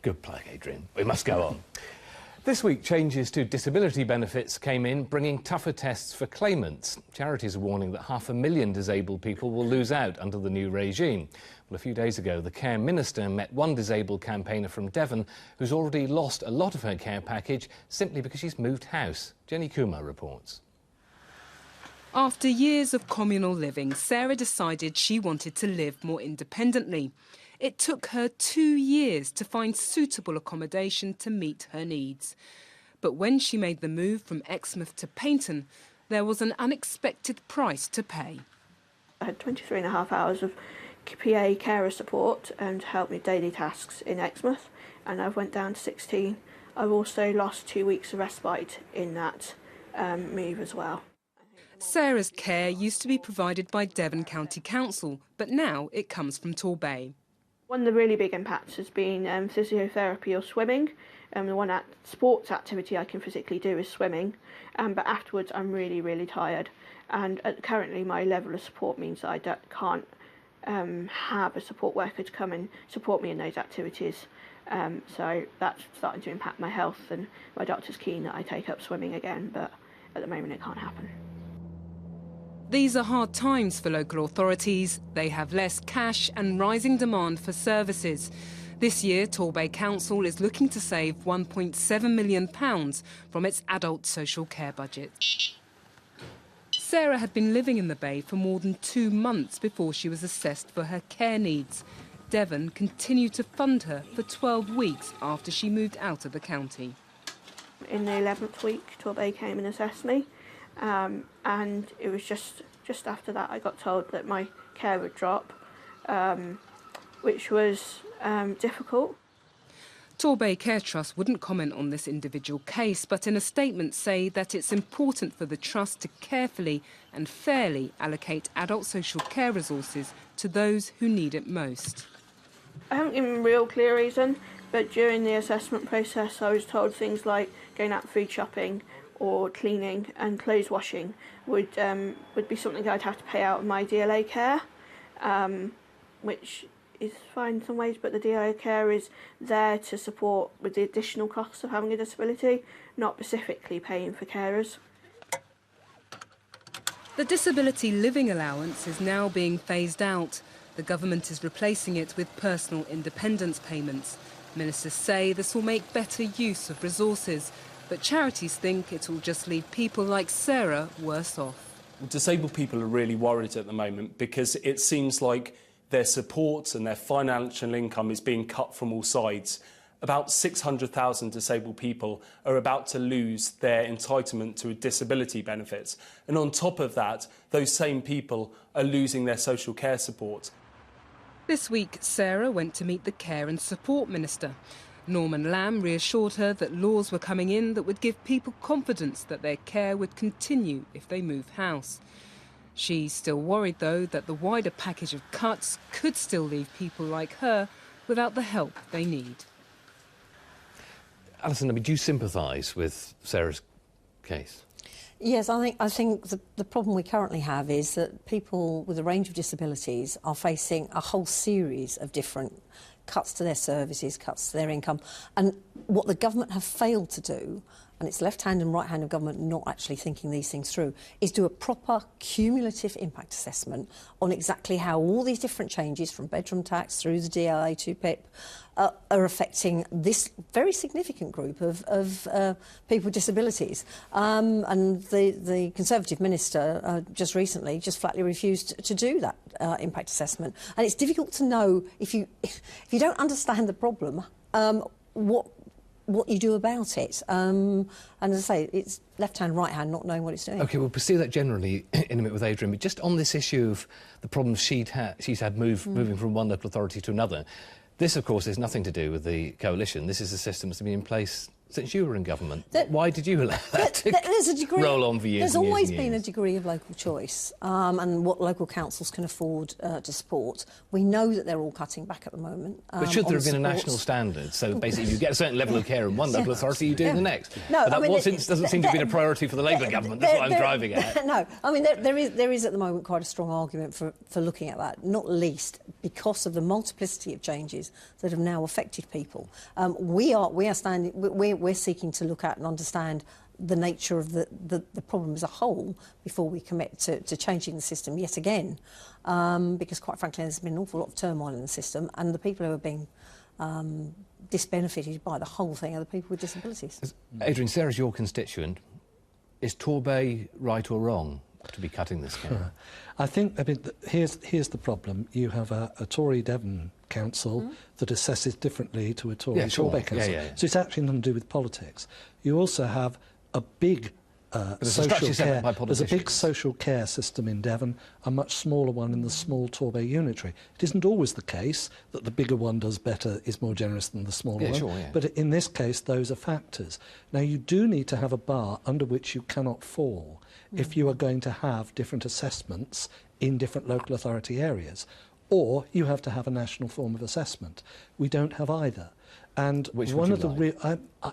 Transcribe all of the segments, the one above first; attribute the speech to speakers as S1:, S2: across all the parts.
S1: Good play, Adrian. We must go on. This week, changes to disability benefits came in, bringing tougher tests for claimants. Charities are warning that 500,000 disabled people will lose out under the new regime. Well, a few days ago, the Care Minister met one disabled campaigner from Devon who's already lost a lot of her care package simply because she's moved house. Jenny Kumar reports.
S2: After years of communal living, Sarah decided she wanted to live more independently. It took her 2 years to find suitable accommodation to meet her needs. But when she made the move from Exmouth to Paignton, there was an unexpected price to pay.
S3: I had 23.5 hours of PA carer support and helped me with daily tasks in Exmouth, and I went down to 16. I've also lost 2 weeks of respite in that move as well.
S2: Sarah's care used to be provided by Devon County Council, but now it comes from Torbay.
S3: One of the really big impacts has been physiotherapy or swimming. The one sports activity I can physically do is swimming, but afterwards I'm really, really tired. And currently my level of support means that I can't have a support worker to come and support me in those activities. So that's starting to impact my health, and my doctor's keen that I take up swimming again, but at the moment it can't happen.
S2: These are hard times for local authorities. They have less cash and rising demand for services. This year, Torbay Council is looking to save £1.7 million from its adult social care budget. Sarah had been living in the Bay for more than 2 months before she was assessed for her care needs. Devon continued to fund her for 12 weeks after she moved out of the county.
S3: In the 11th week, Torbay came and assessed me. And it was just after that I got told that my care would drop, which was difficult.
S2: Torbay Care Trust wouldn't comment on this individual case, but in a statement say that it's important for the Trust to carefully and fairly allocate adult social care resources to those who need it most.
S3: I haven't given a real clear reason, but during the assessment process I was told things like going out food shopping or cleaning and clothes washing would be something I'd have to pay out of my DLA care, which is fine in some ways, but the DLA care is there to support with the additional costs of having a disability, not specifically paying for carers.
S2: The disability living allowance is now being phased out. The government is replacing it with personal independence payments. Ministers say this will make better use of resources, but charities think it will just leave people like Sarah worse off.
S4: Disabled people are really worried at the moment because it seems like their support and their financial income is being cut from all sides. About 600,000 disabled people are about to lose their entitlement to disability benefits. And on top of that, those same people are losing their social care support.
S2: This week, Sarah went to meet the Care and Support Minister. Norman Lamb reassured her that laws were coming in that would give people confidence that their care would continue if they move house. She's still worried, though, that the wider package of cuts could still leave people like her without the help they need.
S1: Alison, do you sympathise with Sarah's case?
S5: Yes, I think the problem we currently have is that people with a range of disabilities are facing a whole series of different cuts to their services, cuts to their income. And what the government have failed to do, and it's left hand and right hand of government not actually thinking these things through, is do a proper cumulative impact assessment on exactly how all these different changes from bedroom tax through the DLA to PIP are affecting this very significant group of people with disabilities. And the Conservative minister just recently just flatly refused to do that impact assessment. And it's difficult to know if you don't understand the problem, what you do about it. And as I say, it's left hand, right hand, not knowing what it's doing.
S1: OK, we'll pursue that generally in a minute with Adrian, but just on this issue of the problems she's had moving from one local authority to another, this, of course, has nothing to do with the coalition. This is a system that's been in place since you were in government. Why did you allow that to roll on for years?
S5: There's
S1: and years
S5: always
S1: and
S5: been a
S1: years?
S5: degree of local choice and what local councils can afford to support. We know that they're all cutting back at the moment.
S1: But should there
S5: on
S1: have been a
S5: supports.
S1: national standard? So basically you get a certain level of care in one local authority, you do in the next.
S5: No,
S1: but that
S5: I mean,
S1: doesn't seem to be a priority for the Labour government. That's what I'm driving at.
S5: No, I mean, there is at the moment quite a strong argument for looking at that, not least because of the multiplicity of changes that have now affected people. We're seeking to look at and understand the nature of the problem as a whole before we commit to changing the system yet again, because quite frankly there's been an awful lot of turmoil in the system, and the people who are being disbenefited by the whole thing are the people with disabilities.
S1: Adrian, Sarah's your constituent. Is Torbay right or wrong to be cutting this care?
S6: I mean, here's the problem. You have a Tory Devon council that assesses differently to a Tory Torbay council. So it's actually nothing to do with politics. You also have a big there's a big social care system in Devon, a much smaller one in the small Torbay unitary. It isn't always the case that the bigger one does better, is more generous than the smaller one. But in this case, those are factors. Now, you do need to have a bar under which you cannot fall if you are going to have different assessments in different local authority areas. Or you have to have a national form of assessment. We don't have either. And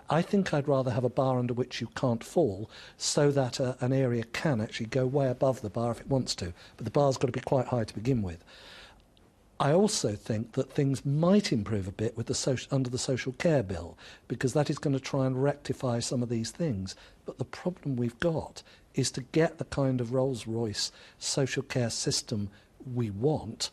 S6: I think I'd rather have a bar under which you can't fall, so that an area can actually go way above the bar if it wants to. But the bar's got to be quite high to begin with. I also think that things might improve a bit with under the social care bill, because that is going to try and rectify some of these things. But the problem we've got is to get the kind of Rolls-Royce social care system we want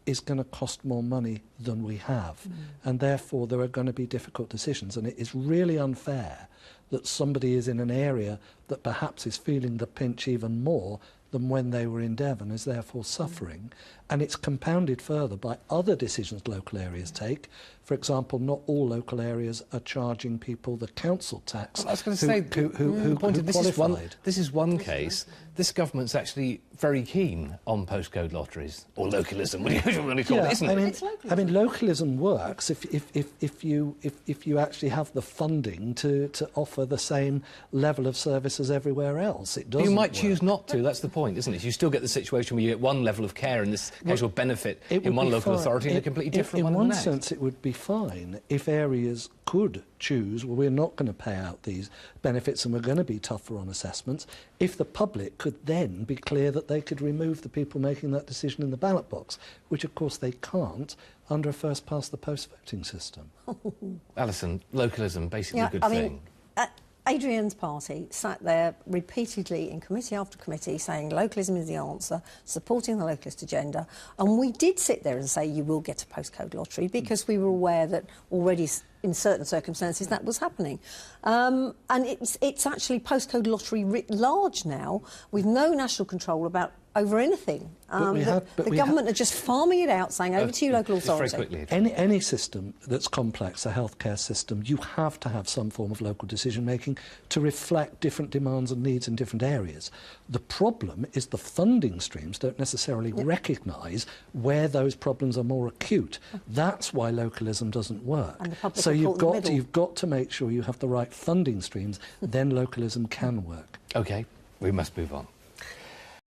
S6: is going to cost more money than we have. And therefore there are going to be difficult decisions. And it is really unfair that somebody is in an area that perhaps is feeling the pinch even more than when they were in Devon, is therefore suffering. And it's compounded further by other decisions local areas take. For example, not all local areas are charging people the council tax.
S1: Well, I was going to say, this is one case. This government's actually very keen on postcode lotteries, or localism, what do you want to call it, isn't it?
S6: I mean, localism works if you actually have the funding to offer the same level of service as everywhere else. It doesn't.
S1: You might choose not to. That's the point, isn't it? You still get the situation where you get one level of care, and this casual benefit in one local authority and a completely different one in the next.
S6: In one sense, it would be fine if areas could choose, well, we're not going to pay out these benefits and we're going to be tougher on assessments, if the public could then be clear that they could remove the people making that decision in the ballot box, which of course they can't under a first-past-the-post voting system.
S1: Alison, localism, basically a good thing.
S5: Adrian's party sat there repeatedly in committee after committee saying localism is the answer, supporting the localist agenda, and we did sit there and say you will get a postcode lottery because we were aware that already in certain circumstances that was happening. And it's actually postcode lottery writ large now, with no national control over anything. The government are just farming it out, saying over to you, local authority.
S6: Any system that's complex, a healthcare system, you have to have some form of local decision-making to reflect different demands and needs in different areas. The problem is the funding streams don't necessarily recognise where those problems are more acute. That's why localism doesn't work. So you've got to make sure you have the right funding streams, then localism can work.
S1: OK, we must move on.